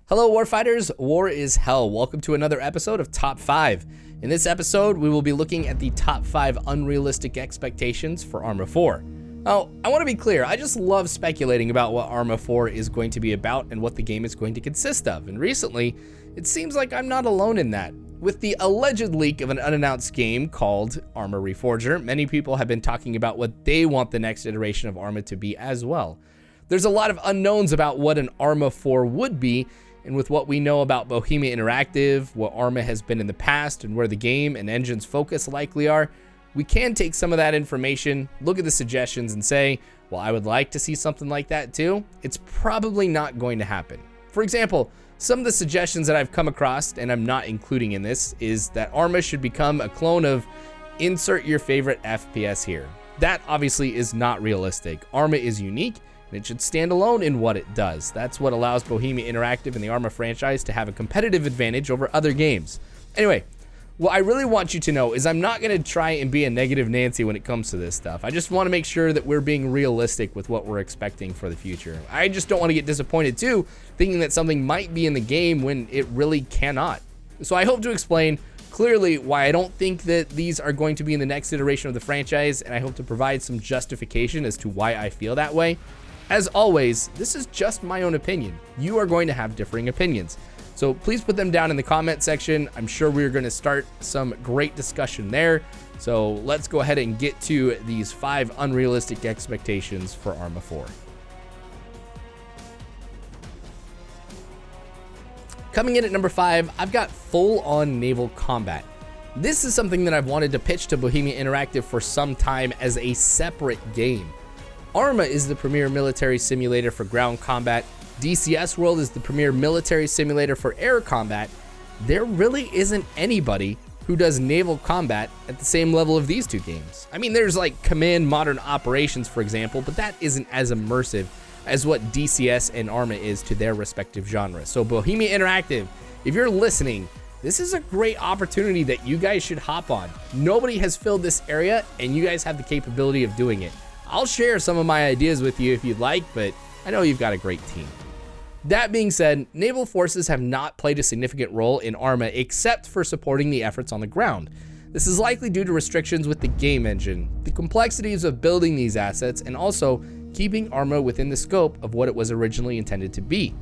Hello Warfighters, war is hell. Welcome to another episode of Top 5. In this episode, we will be looking at the top 5 unrealistic expectations for Arma 4. Now, I want to be clear, I just love speculating about what Arma 4 is going to be about and what the game is going to consist of. And recently, it seems like I'm not alone in that. With the alleged leak of an unannounced game called Arma Reforger, many people have been talking about what they want the next iteration of Arma to be as well. There's a lot of unknowns about what an Arma 4 would be, and with what we know about Bohemia Interactive, what Arma has been in the past, and where the game and engine's focus likely are, we can take some of that information, look at the suggestions, and say, well, I would like to see something like that too. It's probably not going to happen. For example, some of the suggestions that I've come across, and I'm not including in this, is that Arma should become a clone of insert your favorite FPS here. That obviously is not realistic. Arma is unique, and it should stand alone in what it does. That's what allows Bohemia Interactive and the Arma franchise to have a competitive advantage over other games. Anyway, what I really want you to know is I'm not going to try and be a negative Nancy when it comes to this stuff. I just want to make sure that we're being realistic with what we're expecting for the future. I just don't want to get disappointed too, thinking that something might be in the game when it really cannot. So I hope to explain clearly why I don't think that these are going to be in the next iteration of the franchise, and I hope to provide some justification as to why I feel that way. As always, this is just my own opinion. You are going to have differing opinions. So please put them down in the comment section. I'm sure we're going to start some great discussion there. So let's go ahead and get to these 5 unrealistic expectations for Arma 4. Coming in at number 5, I've got full-on naval combat. This is something that I've wanted to pitch to Bohemia Interactive for some time as a separate game. Arma is the premier military simulator for ground combat. DCS World is the premier military simulator for air combat. There really isn't anybody who does naval combat at the same level of these two games. I mean, there's like Command Modern Operations, for example, but that isn't as immersive as what DCS and Arma is to their respective genres. So Bohemia Interactive, if you're listening, this is a great opportunity that you guys should hop on. Nobody has filled this area, and you guys have the capability of doing it. I'll share some of my ideas with you if you'd like, but I know you've got a great team. That being said, naval forces have not played a significant role in Arma except for supporting the efforts on the ground. This is likely due to restrictions with the game engine, the complexities of building these assets, and also keeping Arma within the scope of what it was originally intended to be.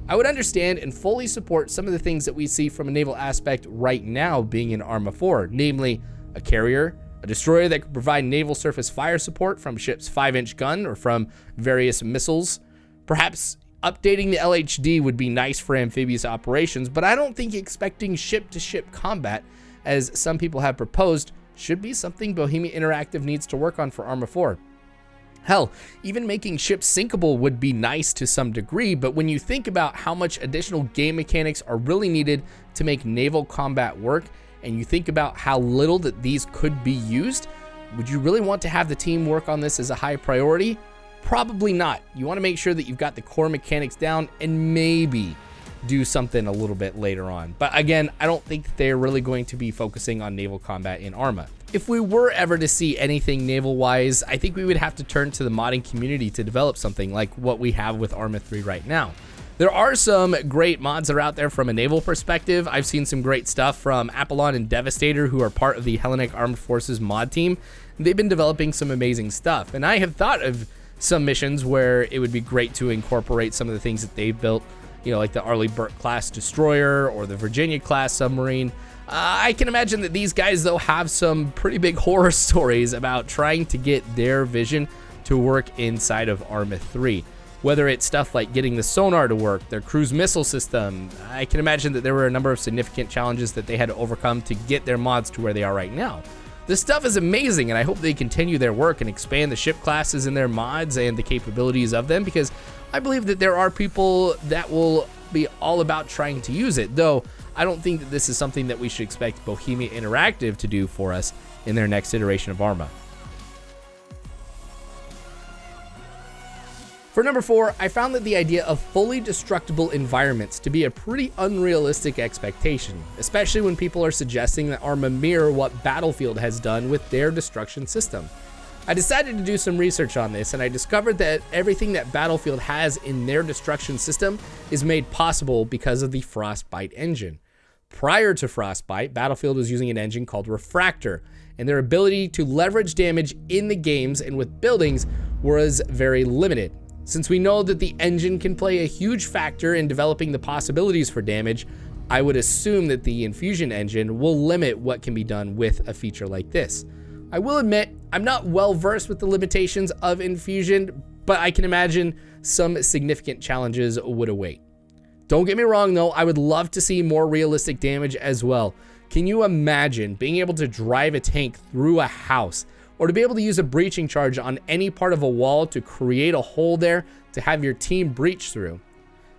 I would understand and fully support some of the things that we see from a naval aspect right now being in Arma 4, namely a carrier, a destroyer that could provide naval surface fire support from ship's 5-inch gun or from various missiles. Perhaps updating the LHD would be nice for amphibious operations, but I don't think expecting ship-to-ship combat, as some people have proposed, should be something Bohemia Interactive needs to work on for Arma 4. Hell, even making ships sinkable would be nice to some degree, but when you think about how much additional game mechanics are really needed to make naval combat work, and you think about how little that these could be used, would you really want to have the team work on this as a high priority? Probably not. You want to make sure that you've got the core mechanics down and maybe do something a little bit later on. But again, I don't think they're really going to be focusing on naval combat in Arma. If we were ever to see anything naval-wise, I think we would have to turn to the modding community to develop something like what we have with Arma 3 right now. There are some great mods that are out there from a naval perspective. I've seen some great stuff from Apollon and Devastator, who are part of the Hellenic Armed Forces mod team. They've been developing some amazing stuff, and I have thought of some missions where it would be great to incorporate some of the things that they've built, you know, like the Arleigh Burke class destroyer or the Virginia class submarine. I can imagine that these guys, though, have some pretty big horror stories about trying to get their vision to work inside of Arma 3. Whether it's stuff like getting the sonar to work, their cruise missile system, I can imagine that there were a number of significant challenges that they had to overcome to get their mods to where they are right now. This stuff is amazing, and I hope they continue their work and expand the ship classes in their mods and the capabilities of them, because I believe that there are people that will be all about trying to use it, though I don't think that this is something that we should expect Bohemia Interactive to do for us in their next iteration of Arma. For number 4, I found that the idea of fully destructible environments to be a pretty unrealistic expectation, especially when people are suggesting that Arma mirror what Battlefield has done with their destruction system. I decided to do some research on this, and I discovered that everything that Battlefield has in their destruction system is made possible because of the Frostbite engine. Prior to Frostbite, Battlefield was using an engine called Refractor, and their ability to leverage damage in the games and with buildings was very limited. Since we know that the engine can play a huge factor in developing the possibilities for damage, I would assume that the Infusion engine will limit what can be done with a feature like this. I will admit, I'm not well versed with the limitations of Infusion, but I can imagine some significant challenges would await. Don't get me wrong though, I would love to see more realistic damage as well. Can you imagine being able to drive a tank through a house, or to be able to use a breaching charge on any part of a wall to create a hole there to have your team breach through?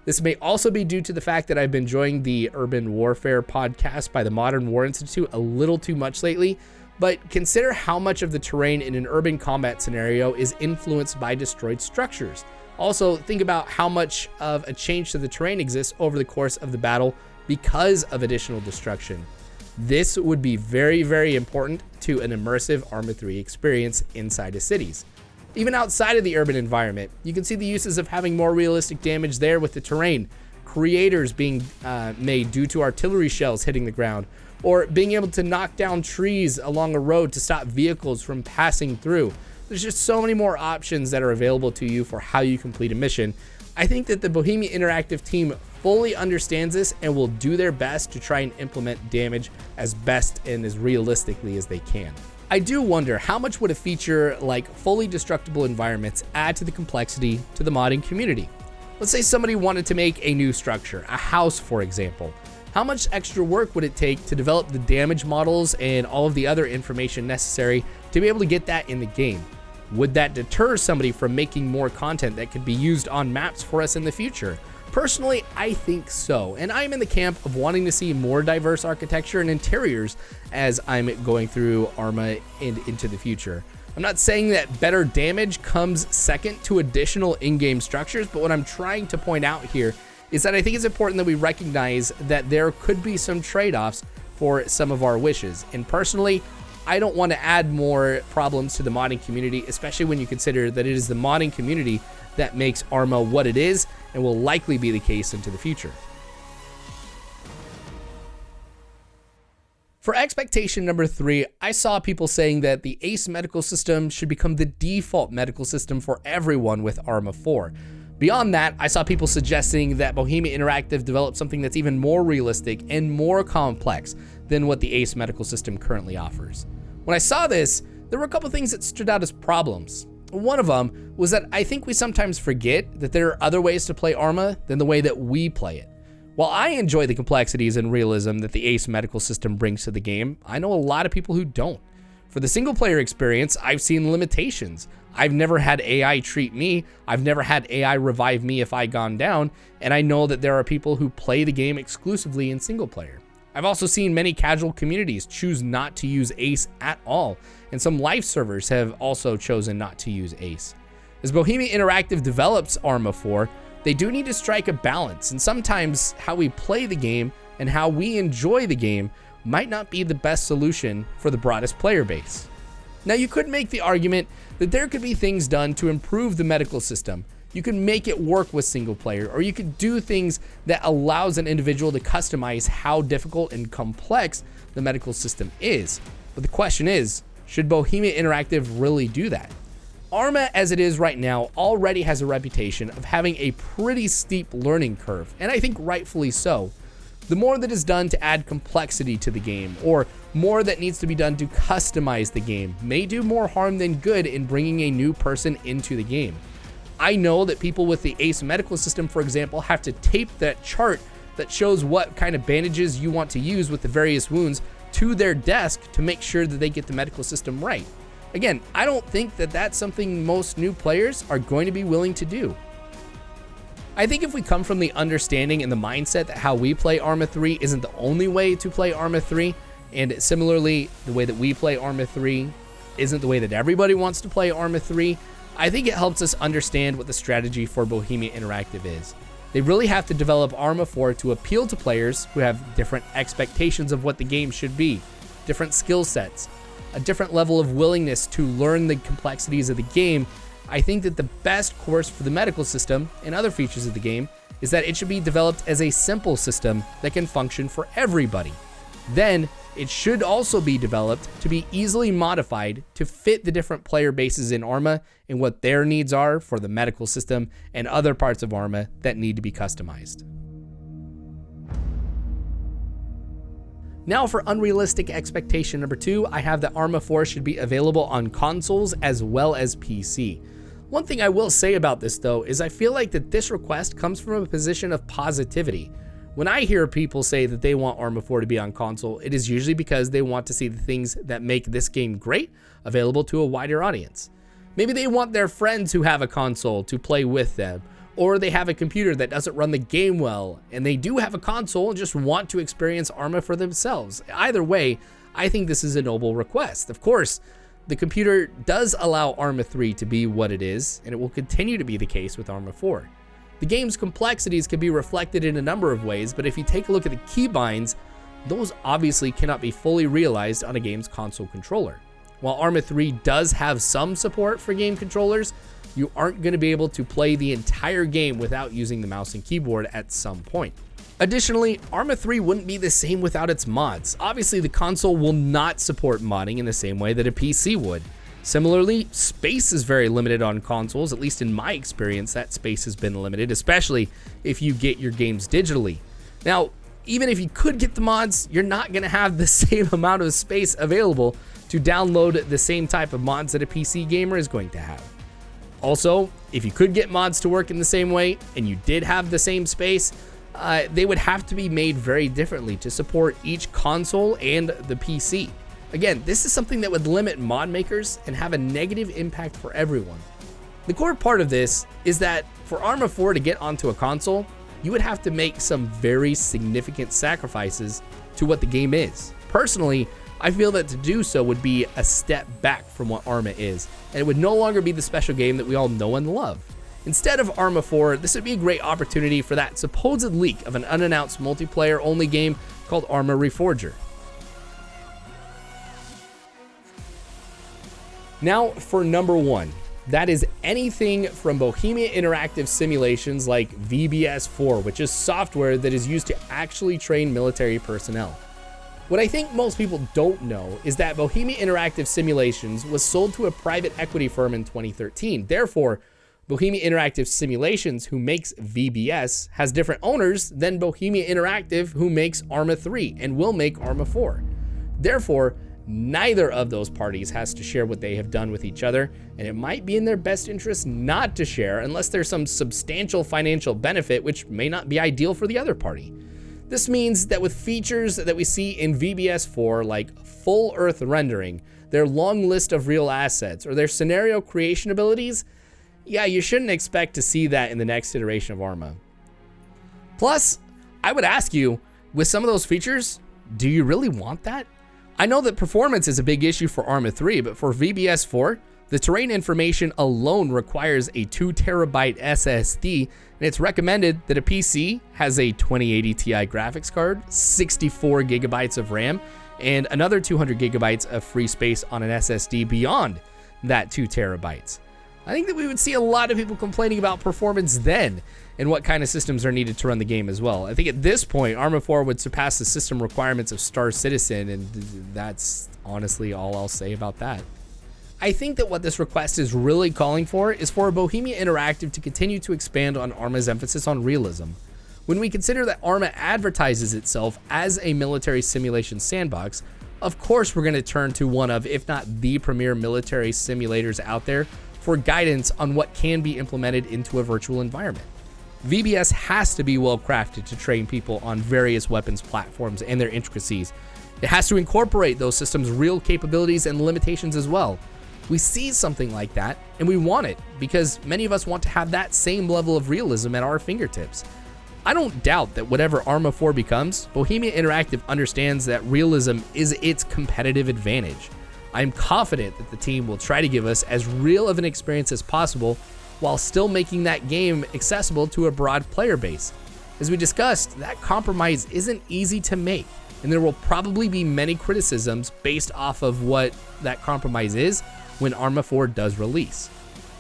This may also be due to the fact that I've been enjoying the Urban Warfare podcast by the Modern War Institute a little too much lately, but consider how much of the terrain in an urban combat scenario is influenced by destroyed structures. Also, think about how much of a change to the terrain exists over the course of the battle because of additional destruction. This would be very, very important to an immersive Arma 3 experience inside of cities. Even outside of the urban environment, you can see the uses of having more realistic damage there with the terrain, craters being made due to artillery shells hitting the ground, or being able to knock down trees along a road to stop vehicles from passing through. There's just so many more options that are available to you for how you complete a mission. I think that the Bohemia Interactive team fully understands this and will do their best to try and implement damage as best and as realistically as they can. I do wonder, how much would a feature like fully destructible environments add to the complexity to the modding community? Let's say somebody wanted to make a new structure, a house for example. How much extra work would it take to develop the damage models and all of the other information necessary to be able to get that in the game? Would that deter somebody from making more content that could be used on maps for us in the future? Personally, I think so, and I'm in the camp of wanting to see more diverse architecture and interiors as I'm going through Arma and into the future. I'm not saying that better damage comes second to additional in-game structures, but what I'm trying to point out here is that I think it's important that we recognize that there could be some trade-offs for some of our wishes. And personally, I don't want to add more problems to the modding community, especially when you consider that it is the modding community that makes Arma what it is and will likely be the case into the future. For expectation number 3, I saw people saying that the ACE medical system should become the default medical system for everyone with Arma 4. Beyond that, I saw people suggesting that Bohemia Interactive develop something that's even more realistic and more complex than what the ACE medical system currently offers. When I saw this, there were a couple things that stood out as problems. One of them was that I think we sometimes forget that there are other ways to play Arma than the way that we play it. While I enjoy the complexities and realism that the ACE medical system brings to the game, I know a lot of people who don't. For the single player experience, I've seen limitations. I've never had AI treat me, I've never had AI revive me if I gone down, and I know that there are people who play the game exclusively in single player. I've also seen many casual communities choose not to use ACE at all, and some live servers have also chosen not to use ACE. As Bohemia Interactive develops Arma 4, they do need to strike a balance, and sometimes how we play the game and how we enjoy the game might not be the best solution for the broadest player base. Now, you could make the argument that there could be things done to improve the medical system. You can make it work with single player, or you could do things that allows an individual to customize how difficult and complex the medical system is. But the question is, should Bohemia Interactive really do that? Arma, as it is right now, already has a reputation of having a pretty steep learning curve, and I think rightfully so. The more that is done to add complexity to the game, or more that needs to be done to customize the game, may do more harm than good in bringing a new person into the game. I know that people with the ACE medical system, for example, have to tape that chart that shows what kind of bandages you want to use with the various wounds to their desk to make sure that they get the medical system right. Again, I don't think that that's something most new players are going to be willing to do. I think if we come from the understanding and the mindset that how we play Arma 3 isn't the only way to play Arma 3, and similarly, the way that we play Arma 3 isn't the way that everybody wants to play Arma 3, I think it helps us understand what the strategy for Bohemia Interactive is. They really have to develop Arma 4 to appeal to players who have different expectations of what the game should be, different skill sets. a different level of willingness to learn the complexities of the game, I think that the best course for the medical system and other features of the game is that it should be developed as a simple system that can function for everybody. Then, it should also be developed to be easily modified to fit the different player bases in Arma and what their needs are for the medical system and other parts of Arma that need to be customized. Now for unrealistic expectation number 2, I have that Arma 4 should be available on consoles as well as PC. One thing I will say about this though is I feel like that this request comes from a position of positivity. When I hear people say that they want Arma 4 to be on console, it is usually because they want to see the things that make this game great available to a wider audience. Maybe they want their friends who have a console to play with them, or they have a computer that doesn't run the game well, and they do have a console and just want to experience Arma for themselves. Either way, I think this is a noble request. Of course, the computer does allow Arma 3 to be what it is, and it will continue to be the case with Arma 4. The game's complexities can be reflected in a number of ways, but if you take a look at the keybinds, those obviously cannot be fully realized on a game's console controller. While Arma 3 does have some support for game controllers, you aren't going to be able to play the entire game without using the mouse and keyboard at some point. Additionally, Arma 3 wouldn't be the same without its mods. Obviously, the console will not support modding in the same way that a PC would. Similarly, space is very limited on consoles, at least in my experience, that space has been limited, especially if you get your games digitally. Now, even if you could get the mods, you're not going to have the same amount of space available to download the same type of mods that a PC gamer is going to have. Also, if you could get mods to work in the same way, and you did have the same space, they would have to be made very differently to support each console and the PC. Again, this is something that would limit mod makers and have a negative impact for everyone. The core part of this is that for Arma 4 to get onto a console, you would have to make some very significant sacrifices to what the game is. Personally, I feel that to do so would be a step back from what Arma is, and it would no longer be the special game that we all know and love. Instead of Arma 4, this would be a great opportunity for that supposed leak of an unannounced multiplayer-only game called Arma Reforger. Now for number 1, that is anything from Bohemia Interactive simulations like VBS4, which is software that is used to actually train military personnel. What I think most people don't know is that Bohemia Interactive Simulations was sold to a private equity firm in 2013. Therefore, Bohemia Interactive Simulations, who makes VBS, has different owners than Bohemia Interactive, who makes Arma 3 and will make Arma 4. Therefore, neither of those parties has to share what they have done with each other, and it might be in their best interest not to share unless there's some substantial financial benefit, which may not be ideal for the other party. This means that with features that we see in VBS4 like full Earth rendering, their long list of real assets, or their scenario creation abilities, yeah, you shouldn't expect to see that in the next iteration of Arma. Plus, I would ask you, with some of those features, do you really want that? I know that performance is a big issue for Arma 3, but for VBS4, the terrain information alone requires a 2 terabyte SSD, and it's recommended that a PC has a 2080 Ti graphics card, 64 gigabytes of RAM, and another 200 gigabytes of free space on an SSD beyond that 2 terabytes. I think that we would see a lot of people complaining about performance then, and what kind of systems are needed to run the game as well. I think at this point, Arma 4 would surpass the system requirements of Star Citizen, and that's honestly all I'll say about that. I think that what this request is really calling for is for Bohemia Interactive to continue to expand on Arma's emphasis on realism. When we consider that Arma advertises itself as a military simulation sandbox, of course we're going to turn to one of, if not the premier military simulators out there for guidance on what can be implemented into a virtual environment. VBS has to be well crafted to train people on various weapons platforms and their intricacies. It has to incorporate those systems' real capabilities and limitations as well. We see something like that, and we want it, because many of us want to have that same level of realism at our fingertips. I don't doubt that whatever Arma 4 becomes, Bohemia Interactive understands that realism is its competitive advantage. I am confident that the team will try to give us as real of an experience as possible while still making that game accessible to a broad player base. As we discussed, that compromise isn't easy to make, and there will probably be many criticisms based off of what that compromise is when Arma 4 does release.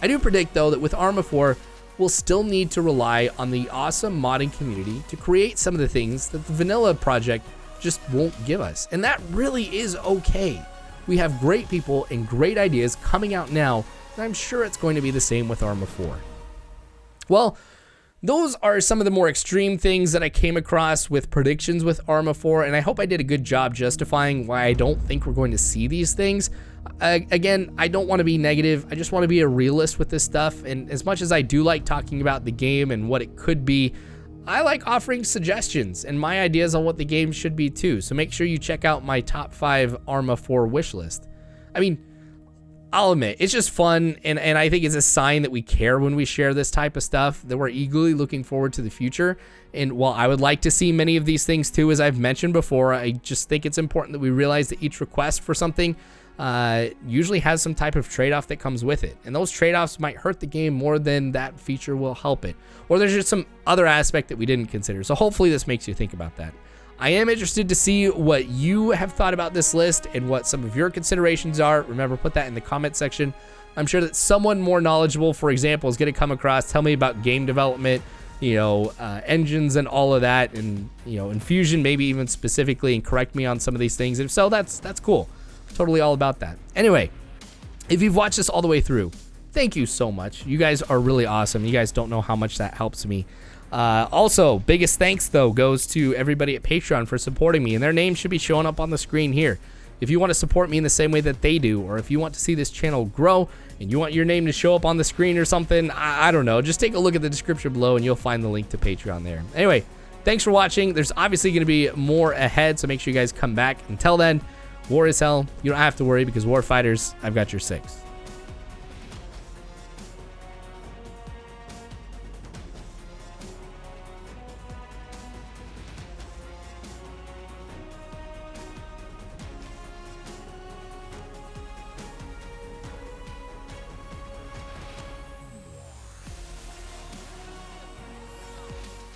I do predict though that with Arma 4, we'll still need to rely on the awesome modding community to create some of the things that the vanilla project just won't give us, and that really is okay. We have great people and great ideas coming out now, and I'm sure it's going to be the same with Arma 4. Well, those are some of the more extreme things that I came across with predictions with Arma 4, and I hope I did a good job justifying why I don't think we're going to see these things. Again, I don't want to be negative. I just want to be a realist with this stuff, and as much as I do like talking about the game and what it could be, I like offering suggestions and my ideas on what the game should be too, so make sure you check out my top 5 Arma 4 wish list. I mean, I'll admit, it's just fun, and I think it's a sign that we care when we share this type of stuff, that we're eagerly looking forward to the future. And while I would like to see many of these things too, as I've mentioned before, I just think it's important that we realize that each request for something usually has some type of trade-off that comes with it. And those trade-offs might hurt the game more than that feature will help it. Or there's just some other aspect that we didn't consider. So hopefully this makes you think about that. I am interested to see what you have thought about this list and what some of your considerations are. Remember, put that in the comment section. I'm sure that someone more knowledgeable, for example, is going to come across, tell me about game development, engines and all of that, and, Infusion maybe even specifically, and correct me on some of these things. And if so, that's cool. Totally all about that. Anyway, if you've watched this all the way through, thank you so much. You guys are really awesome. You guys don't know how much that helps me. Also, biggest thanks though goes to everybody at Patreon for supporting me, and their names should be showing up on the screen here. If you want to support me in the same way that they do, or if you want to see this channel grow and you want your name to show up on the screen or something, I don't know, just take a look at the description below and you'll find the link to Patreon there. Anyway, thanks for watching. There's obviously going to be more ahead, so make sure you guys come back. Until then, war is hell. You don't have to worry, because war fighters, I've got your 6.